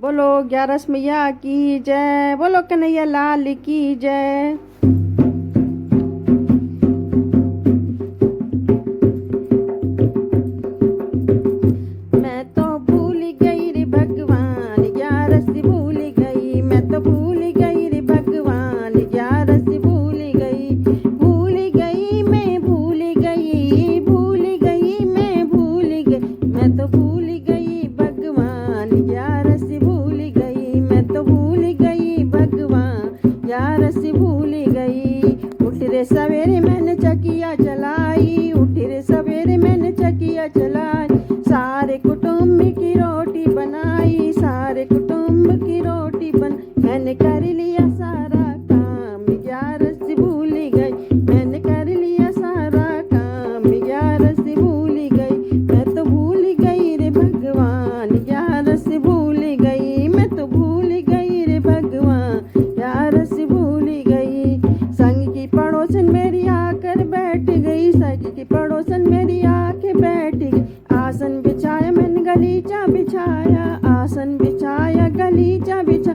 बोलो 11 मैया की जय, बोलो कन्हैया लाल की जय। मैं तो भूल गई रे भगवान 11 भूल गई, मैं तो भूल गई रे भगवान 11 भूल गई। भूल गई मैं भूल गई, भूल गई मैं भूल गई, मैं तो भूल गई भगवान 11 भूल गई, मैं तो भूल गई भगवान 11 भूल गई। उठ रे सवेरे मैंने चकिया चलाई, उठ रे सवेरे मैंने चकिया चलाई, सारे कुटुंब की रोटी बनाई, सारे कुटुंब की रोटी बन, मैंने कर लिया सारा काम 11 भूल गई, मैंने कर लिया सारा काम 11 भूल गई। मैं तो भूल गई रे भगवान 11 भूल गई, मैं तो भूल गई रे भगवान 11 भूल गई। संग की पड़ोसन मेरी आकर बैठ गई, संग की पड़ोसन मेरी आके बैठ गई, आसन बिछाया मैंने गलीचा बिछाया, आसन बिछाया गलीचा बिछा,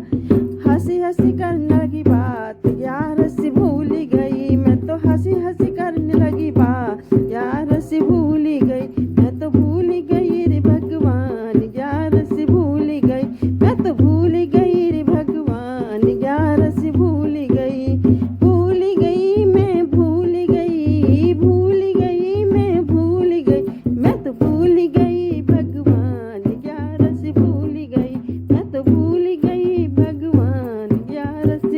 हंसी हंसी करने लगी बात 11 भूल गई, मैं तो हंसी हंसी करने लगी बात 11 भूल गई। मैं तो भूल गई रे भगवान 11 भूल गई, मैं तो भूल गई रे भगवान 11 भूल गई। भूल गई मैं भूल गई, भूल गई मैं भूल गई, मैं तो भूल गई भगवान 11 भूल गई, मैं तो भूल गई भगवान 11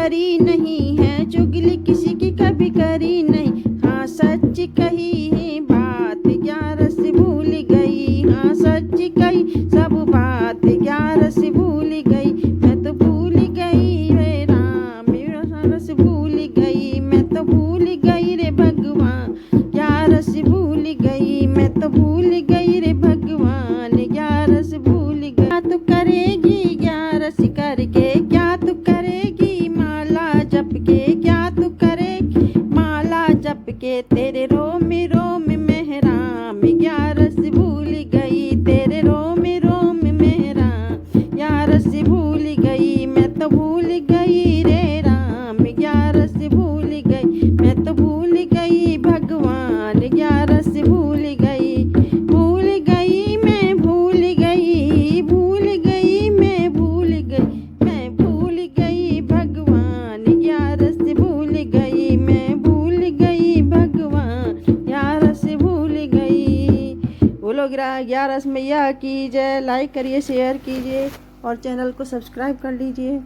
करी नहीं है, चुगली किसी की कभी करी नहीं। हाँ सच कही है बात, 11 से भूल गई। हाँ सच कही सब बात, 11 से भूल गई। मैं तो भूल गई रे राम, 11 से भूल गई। मैं तो भूल गई रे भगवान, 11 से भूल गई। मैं तो भूल गई रे भगवान, 11 से भूल गई। क्या तू करेगी 11 से करके, क्या तू करेगी माला जप के, क्या तू करेगी माला जप के। तेरे रोम रोम में राम, 11 से भूल गई। तेरे रोम रोम में राम, 11 से भूल गई। मैं तो भूल गई रे राम, 11 से भूल गई। मैं तो भूल गई भगवान, 11 से भूल गई। भूल गई मैं भूल गई, भूल गई मैं भूल गई। मैं भूल गई भगवान, 11 से भूल गई। मैं भूल गई भगवान, 11 से भूल गई। बोलो 11 मैया की जय। लाइक करिए, शेयर कीजिए और चैनल को सब्सक्राइब कर लीजिए।